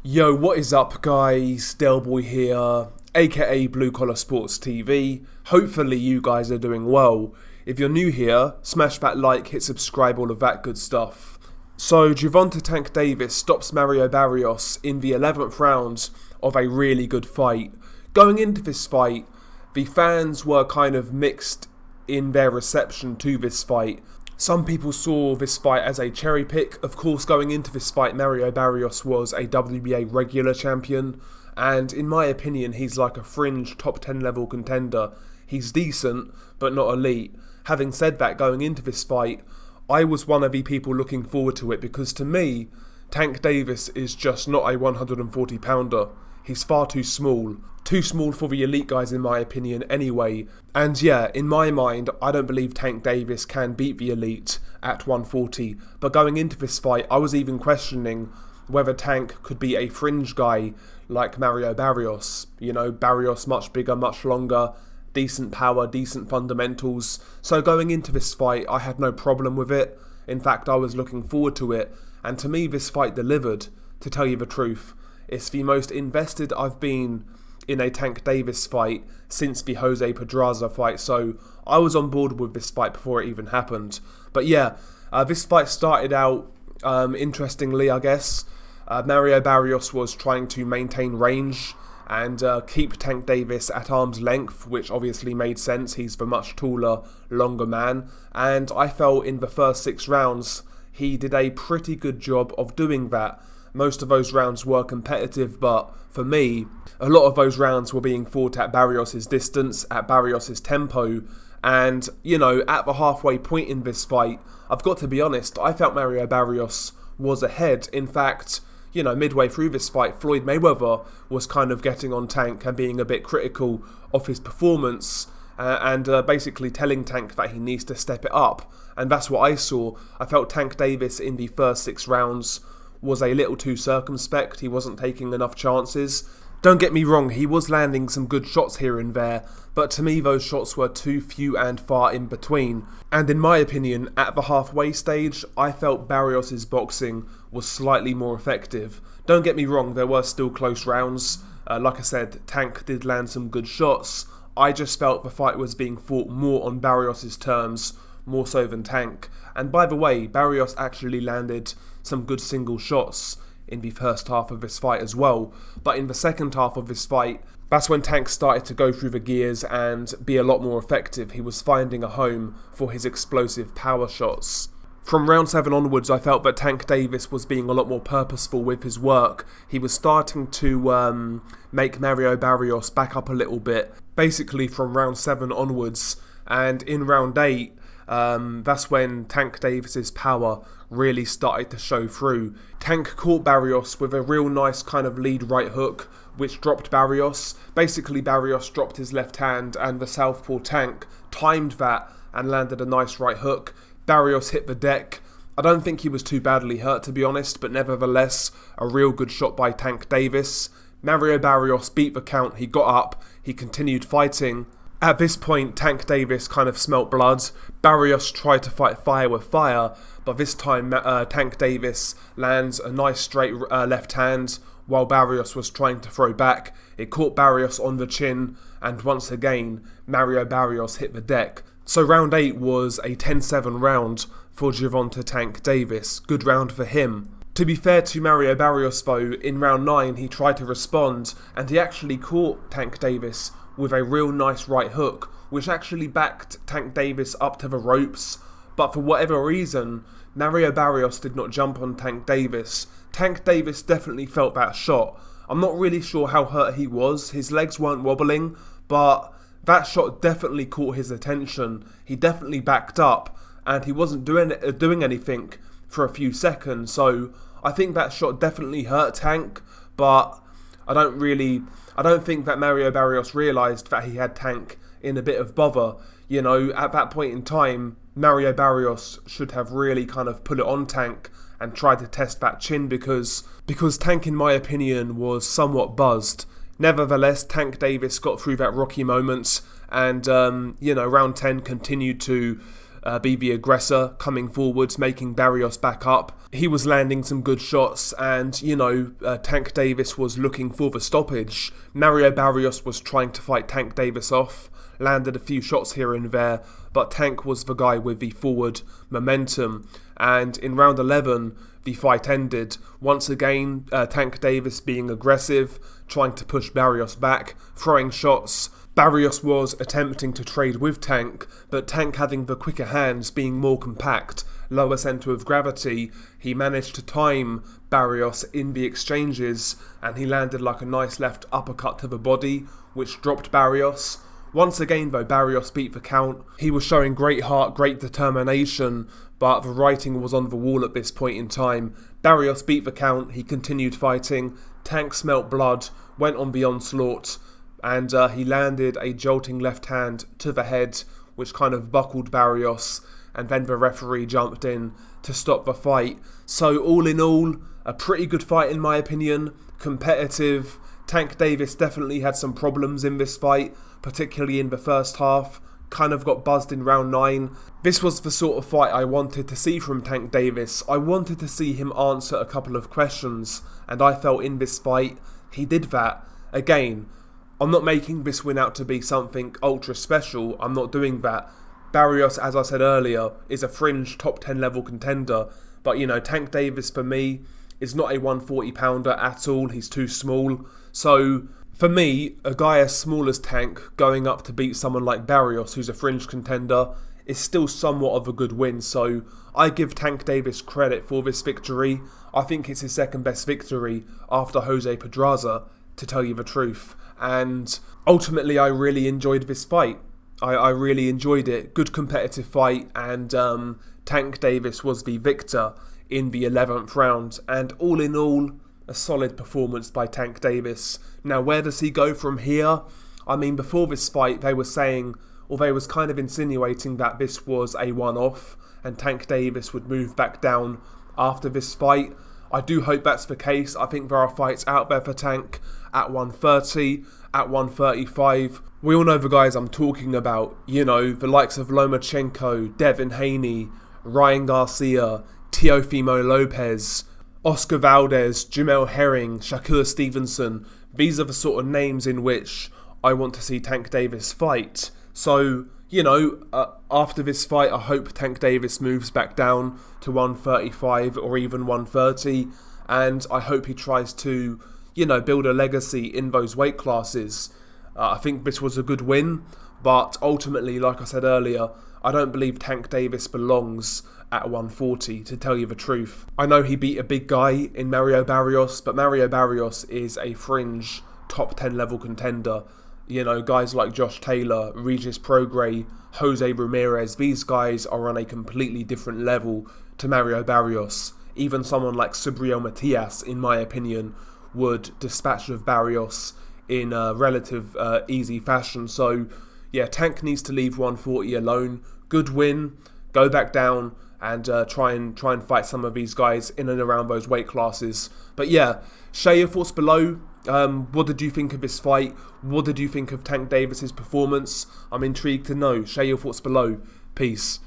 Yo, what is up guys? Delboy here, aka Blue Collar Sports TV. Hopefully you guys are doing well. If you're new here, smash that like, hit subscribe, all of that good stuff. So Gervonta Tank Davis stops Mario Barrios in the 11th round of a really good fight. Going into this fight, the fans were kind of mixed in their reception to this fight. Some people saw this fight as a cherry pick. Of course, going into this fight, Mario Barrios was a WBA regular champion, and in my opinion, he's like a fringe top 10 level contender. He's decent, but not elite. Having said that, going into this fight, I was one of the people looking forward to it because to me, Tank Davis is just not a 140 pounder. He's far too small. Too small for the elite guys in my opinion anyway. And yeah, in my mind, I don't believe Tank Davis can beat the elite at 140. But going into this fight, I was even questioning whether Tank could be a fringe guy like Mario Barrios. You know, Barrios much bigger, much longer, decent power, decent fundamentals. So going into this fight, I had no problem with it. In fact, I was looking forward to it. And to me, this fight delivered, to tell you the truth. It's the most invested I've been in a Tank Davis fight since the Jose Pedraza fight, so I was on board with this fight before it even happened. But yeah, this fight started out interestingly, I guess. Mario Barrios was trying to maintain range and keep Tank Davis at arm's length, which obviously made sense. He's the much taller, longer man, and I felt in the first 6 rounds he did a pretty good job of doing that. Most of those rounds were competitive, but for me, a lot of those rounds were being fought at Barrios' distance, at Barrios' tempo, and, you know, at the halfway point in this fight, I've got to be honest, I felt Mario Barrios was ahead. In fact, you know, midway through this fight, Floyd Mayweather was kind of getting on Tank and being a bit critical of his performance, and basically telling Tank that he needs to step it up, and that's what I saw. I felt Tank Davis in the first 6 rounds was a little too circumspect. He wasn't taking enough chances. Don't get me wrong, he was landing some good shots here and there, but to me those shots were too few and far in between. And in my opinion, at the halfway stage, I felt Barrios' boxing was slightly more effective. Don't get me wrong, there were still close rounds. Like I said, Tank did land some good shots. I just felt the fight was being fought more on Barrios' terms, more so than Tank. And by the way, Barrios actually landed some good single shots in the first half of this fight as well. But in the second half of this fight, that's when Tank started to go through the gears and be a lot more effective. He was finding a home for his explosive power shots. From round 7 onwards, I felt that Tank Davis was being a lot more purposeful with his work. He was starting to make Mario Barrios back up a little bit, basically from round 7 onwards. And in round 8, that's when Tank Davis's power really started to show through. Tank caught Barrios with a real nice kind of lead right hook, which dropped Barrios. Basically, Barrios dropped his left hand and the southpaw Tank timed that and landed a nice right hook. Barrios hit the deck. I don't think he was too badly hurt, to be honest, but nevertheless, a real good shot by Tank Davis. Mario Barrios beat the count, he got up, he continued fighting. At this point, Tank Davis kind of smelt blood. Barrios tried to fight fire with fire, but this time Tank Davis lands a nice straight left hand while Barrios was trying to throw back. It caught Barrios on the chin, and once again, Mario Barrios hit the deck. So round 8 was a 10-7 round for Gervonta Tank Davis. Good round for him. To be fair to Mario Barrios though, in round 9 he tried to respond, and he actually caught Tank Davis with a real nice right hook, which actually backed Tank Davis up to the ropes. But for whatever reason, Mario Barrios did not jump on Tank Davis. Tank Davis definitely felt that shot. I'm not really sure how hurt he was. His legs weren't wobbling, but that shot definitely caught his attention. He definitely backed up, and he wasn't doing anything for a few seconds. So I think that shot definitely hurt Tank, but I don't think that Mario Barrios realised that he had Tank in a bit of bother. You know, at that point in time, Mario Barrios should have really kind of put it on Tank and tried to test that chin because Tank, in my opinion, was somewhat buzzed. Nevertheless, Tank Davis got through that rocky moment and, you know, round 10 continued to be the aggressor, coming forwards, making Barrios back up. He was landing some good shots, and, Tank Davis was looking for the stoppage. Mario Barrios was trying to fight Tank Davis off, landed a few shots here and there, but Tank was the guy with the forward momentum. And in round 11, the fight ended. Once again, Tank Davis being aggressive, trying to push Barrios back, throwing shots. Barrios was attempting to trade with Tank, but Tank having the quicker hands, being more compact, lower centre of gravity, he managed to time Barrios in the exchanges, and he landed like a nice left uppercut to the body, which dropped Barrios. Once again though, Barrios beat the count. He was showing great heart, great determination, but the writing was on the wall at this point in time. Barrios beat the count, he continued fighting, Tank smelt blood, went on the onslaught, and he landed a jolting left hand to the head, which kind of buckled Barrios, and then the referee jumped in to stop the fight. So all in all, a pretty good fight in my opinion, competitive. Tank Davis definitely had some problems in this fight, particularly in the first half, kind of got buzzed in round 9. This was the sort of fight I wanted to see from Tank Davis. I wanted to see him answer a couple of questions, and I felt in this fight he did that. Again, I'm not making this win out to be something ultra special, I'm not doing that. Barrios, as I said earlier, is a fringe top 10 level contender, but Tank Davis for me is not a 140 pounder at all, he's too small. So for me, a guy as small as Tank going up to beat someone like Barrios, who's a fringe contender, is still somewhat of a good win. So I give Tank Davis credit for this victory. I think it's his second best victory after Jose Pedraza, to tell you the truth. And ultimately, I really enjoyed this fight. I really enjoyed it. Good competitive fight, and Tank Davis was the victor in the 11th round. And all in all, a solid performance by Tank Davis. Now, where does he go from here? I mean, before this fight, they were saying, or they was kind of insinuating that this was a one-off, and Tank Davis would move back down after this fight. I do hope that's the case. I think there are fights out there for Tank at 130, at 135. We all know the guys I'm talking about. The likes of Lomachenko, Devin Haney, Ryan Garcia, Teofimo Lopez, Oscar Valdez, Jamel Herring, Shakur Stevenson. These are the sort of names in which I want to see Tank Davis fight. So, after this fight, I hope Tank Davis moves back down to 135 or even 130. And I hope he tries to, build a legacy in those weight classes. I think this was a good win. But ultimately, like I said earlier, I don't believe Tank Davis belongs at 140, to tell you the truth. I know he beat a big guy in Mario Barrios, but Mario Barrios is a fringe top 10 level contender. Guys like Josh Taylor, Regis Prograis, Jose Ramirez, these guys are on a completely different level to Mario Barrios. Even someone like Subriel Matias, in my opinion, would dispatch of Barrios in a relative easy fashion. So, yeah, Tank needs to leave 140 alone. Good win, go back down and try and fight some of these guys in and around those weight classes. But yeah, share your thoughts below. What did you think of this fight? What did you think of Tank Davis's performance? I'm intrigued to know. Share your thoughts below. Peace.